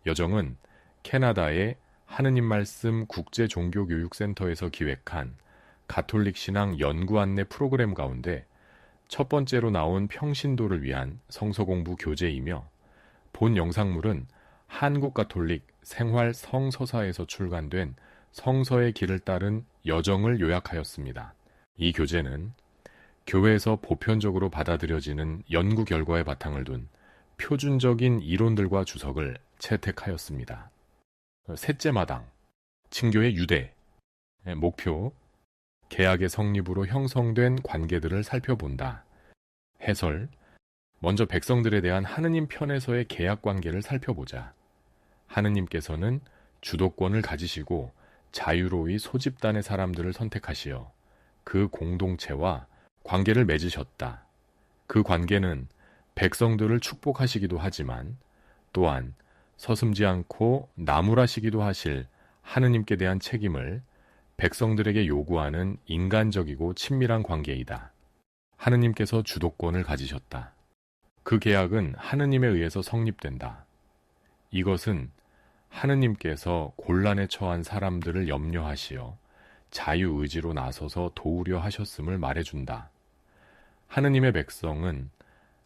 여정은 캐나다의 하느님 말씀 국제종교교육센터에서 기획한 가톨릭 신앙 연구 안내 프로그램 가운데 첫 번째로 나온 평신도를 위한 성서공부 교재이며 본 영상물은 한국 가톨릭 생활 성서사에서 출간된 성서의 길을 따른 여정을 요약하였습니다. 이 교재는 교회에서 보편적으로 받아들여지는 연구 결과에 바탕을 둔 표준적인 이론들과 주석을 채택하였습니다. 셋째 마당, 친교의 유대, 목표, 계약의 성립으로 형성된 관계들을 살펴본다. 해설, 먼저 백성들에 대한 하느님 편에서의 계약 관계를 살펴보자. 하느님께서는 주도권을 가지시고 자유로이 소집단의 사람들을 선택하시어 그 공동체와 관계를 맺으셨다. 그 관계는 백성들을 축복하시기도 하지만 또한 서슴지 않고 나무라시기도 하실 하느님께 대한 책임을 백성들에게 요구하는 인간적이고 친밀한 관계이다. 하느님께서 주도권을 가지셨다. 그 계약은 하느님에 의해서 성립된다. 이것은 하느님께서 곤란에 처한 사람들을 염려하시어 자유의지로 나서서 도우려 하셨음을 말해준다. 하느님의 백성은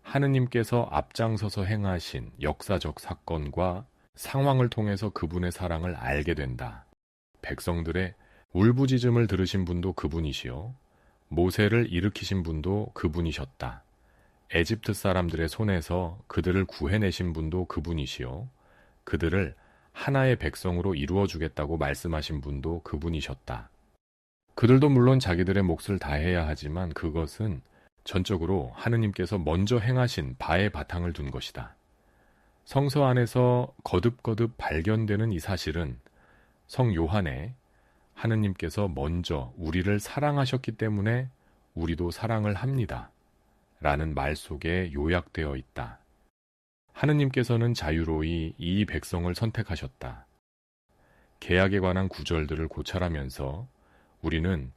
하느님께서 앞장서서 행하신 역사적 사건과 상황을 통해서 그분의 사랑을 알게 된다. 백성들의 울부짖음을 들으신 분도 그분이시요 모세를 일으키신 분도 그분이셨다. 에집트 사람들의 손에서 그들을 구해내신 분도 그분이시요 그들을 하나의 백성으로 이루어주겠다고 말씀하신 분도 그분이셨다. 그들도 물론 자기들의 몫을 다해야 하지만 그것은 전적으로 하느님께서 먼저 행하신 바에 바탕을 둔 것이다. 성서 안에서 거듭거듭 발견되는 이 사실은 성 요한에 하느님께서 먼저 우리를 사랑하셨기 때문에 우리도 사랑을 합니다. 라는 말 속에 요약되어 있다. 하느님께서는 자유로이 이 백성을 선택하셨다. 계약에 관한 구절들을 고찰하면서 우리는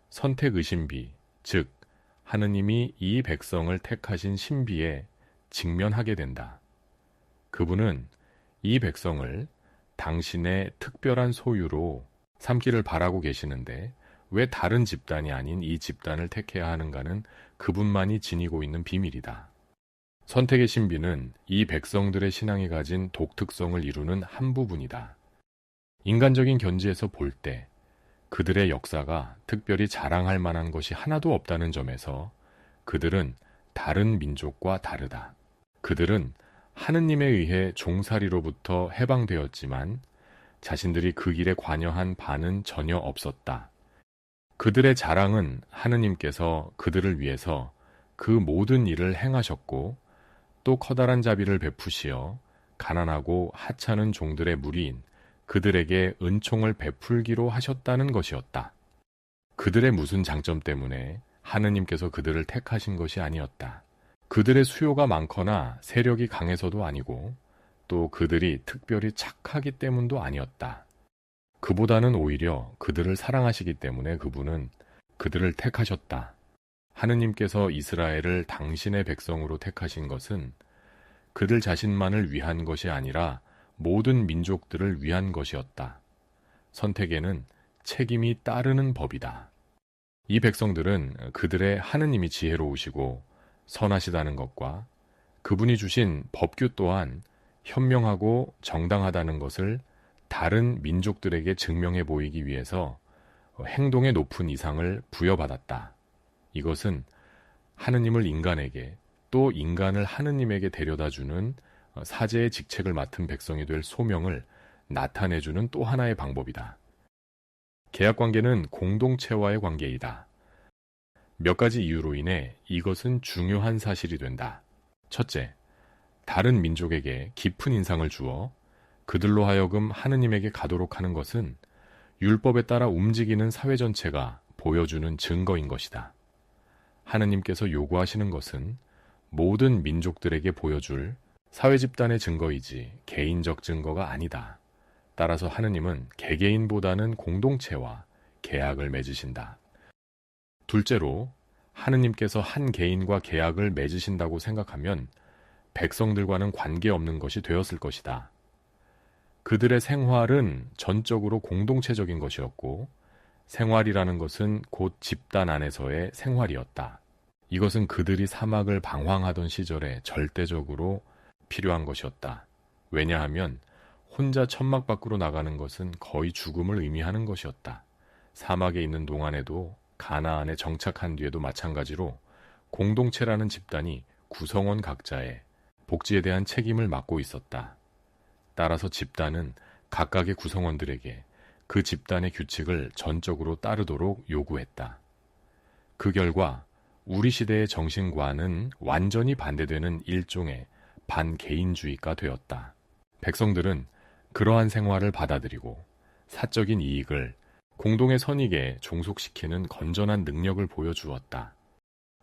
선택의신비, 즉 하느님이 이 백성을 택하신 신비에 직면하게 된다. 그분은 이 백성을 당신의 특별한 소유로 삼기를 바라고 계시는데 왜 다른 집단이 아닌 이 집단을 택해야 하는가는 그분만이 지니고 있는 비밀이다. 선택의 신비는 이 백성들의 신앙이 가진 독특성을 이루는 한 부분이다. 인간적인 견지에서 볼 때 그들의 역사가 특별히 자랑할 만한 것이 하나도 없다는 점에서 그들은 다른 민족과 다르다. 그들은 하느님에 의해 종살이로부터 해방되었지만 자신들이 그 길에 관여한 바는 전혀 없었다. 그들의 자랑은 하느님께서 그들을 위해서 그 모든 일을 행하셨고 또 커다란 자비를 베푸시어 가난하고 하찮은 종들의 무리인 그들에게 은총을 베풀기로 하셨다는 것이었다. 그들의 무슨 장점 때문에 하느님께서 그들을 택하신 것이 아니었다. 그들의 수요가 많거나 세력이 강해서도 아니고 또 그들이 특별히 착하기 때문도 아니었다. 그보다는 오히려 그들을 사랑하시기 때문에 그분은 그들을 택하셨다. 하느님께서 이스라엘을 당신의 백성으로 택하신 것은 그들 자신만을 위한 것이 아니라 모든 민족들을 위한 것이었다. 선택에는 책임이 따르는 법이다. 이 백성들은 그들의 하느님이 지혜로우시고 선하시다는 것과 그분이 주신 법규 또한 현명하고 정당하다는 것을 다른 민족들에게 증명해 보이기 위해서 행동의 높은 이상을 부여받았다. 이것은 하느님을 인간에게 또 인간을 하느님에게 데려다주는 사제의 직책을 맡은 백성이 될 소명을 나타내주는 또 하나의 방법이다. 계약관계는 공동체와의 관계이다. 몇 가지 이유로 인해 이것은 중요한 사실이 된다. 첫째, 다른 민족에게 깊은 인상을 주어 그들로 하여금 하느님에게 가도록 하는 것은 율법에 따라 움직이는 사회 전체가 보여주는 증거인 것이다. 하느님께서 요구하시는 것은 모든 민족들에게 보여줄 사회 집단의 증거이지 개인적 증거가 아니다. 따라서 하느님은 개개인보다는 공동체와 계약을 맺으신다. 둘째로, 하느님께서 한 개인과 계약을 맺으신다고 생각하면 백성들과는 관계없는 것이 되었을 것이다. 그들의 생활은 전적으로 공동체적인 것이었고 생활이라는 것은 곧 집단 안에서의 생활이었다. 이것은 그들이 사막을 방황하던 시절에 절대적으로 필요한 것이었다. 왜냐하면 혼자 천막 밖으로 나가는 것은 거의 죽음을 의미하는 것이었다. 사막에 있는 동안에도 가나안에 정착한 뒤에도 마찬가지로 공동체라는 집단이 구성원 각자의 복지에 대한 책임을 맡고 있었다. 따라서 집단은 각각의 구성원들에게 그 집단의 규칙을 전적으로 따르도록 요구했다. 그 결과 우리 시대의 정신과는 완전히 반대되는 일종의 반개인주의가 되었다. 백성들은 그러한 생활을 받아들이고 사적인 이익을 공동의 선익에 종속시키는 건전한 능력을 보여주었다.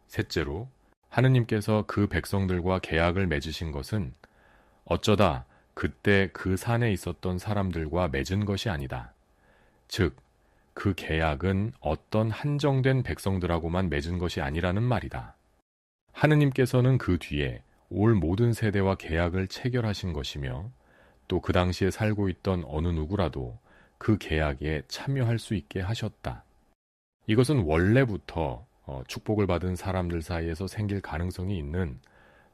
셋째로, 하느님께서 그 백성들과 계약을 맺으신 것은 어쩌다 그때 그 산에 있었던 사람들과 맺은 것이 아니다. 즉, 그 계약은 어떤 한정된 백성들하고만 맺은 것이 아니라는 말이다. 하느님께서는 그 뒤에 올 모든 세대와 계약을 체결하신 것이며 또 그 당시에 살고 있던 어느 누구라도 그 계약에 참여할 수 있게 하셨다. 이것은 원래부터 축복을 받은 사람들 사이에서 생길 가능성이 있는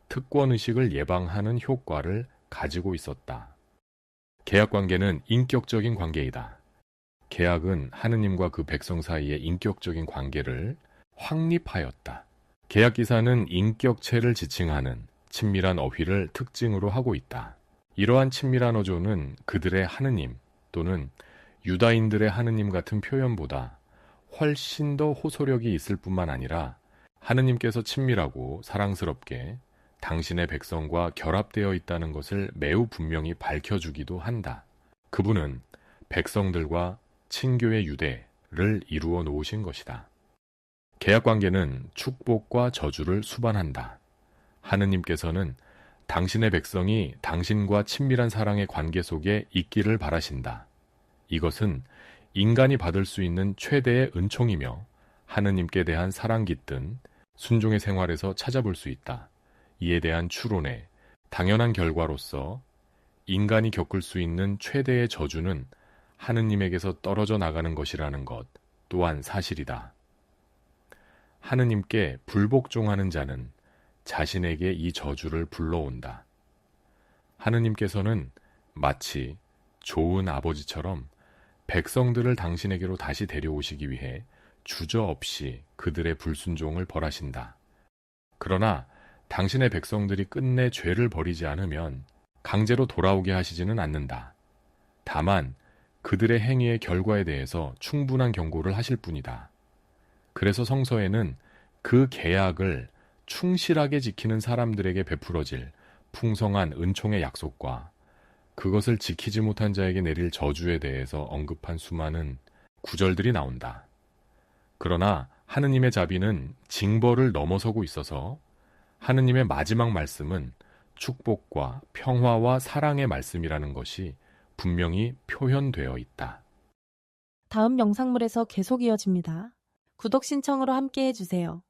특권의식을 예방하는 효과를 가지고 있었다. 계약관계는 인격적인 관계이다. 계약은 하느님과 그 백성 사이의 인격적인 관계를 확립하였다. 계약기사는 인격체를 지칭하는 친밀한 어휘를 특징으로 하고 있다. 이러한 친밀한 어조는 그들의 하느님 또는 유다인들의 하느님 같은 표현보다 훨씬 더 호소력이 있을 뿐만 아니라 하느님께서 친밀하고 사랑스럽게 당신의 백성과 결합되어 있다는 것을 매우 분명히 밝혀주기도 한다. 그분은 백성들과 친교의 유대를 이루어 놓으신 것이다. 계약관계는 축복과 저주를 수반한다. 하느님께서는 당신의 백성이 당신과 친밀한 사랑의 관계 속에 있기를 바라신다. 이것은 인간이 받을 수 있는 최대의 은총이며 하느님께 대한 사랑 깃든 순종의 생활에서 찾아볼 수 있다. 이에 대한 추론의 당연한 결과로서 인간이 겪을 수 있는 최대의 저주는 하느님에게서 떨어져 나가는 것이라는 것 또한 사실이다. 하느님께 불복종하는 자는 자신에게 이 저주를 불러온다. 하느님께서는 마치 좋은 아버지처럼 백성들을 당신에게로 다시 데려오시기 위해 주저없이 그들의 불순종을 벌하신다. 그러나 당신의 백성들이 끝내 죄를 버리지 않으면 강제로 돌아오게 하시지는 않는다. 다만 그들의 행위의 결과에 대해서 충분한 경고를 하실 뿐이다. 그래서 성서에는 그 계약을 충실하게 지키는 사람들에게 베풀어질 풍성한 은총의 약속과 그것을 지키지 못한 자에게 내릴 저주에 대해서 언급한 수많은 구절들이 나온다. 그러나 하느님의 자비는 징벌을 넘어서고 있어서 하느님의 마지막 말씀은 축복과 평화와 사랑의 말씀이라는 것이 분명히 표현되어 있다. 다음 영상물에서 계속 이어집니다. 구독 신청으로 함께 해주세요.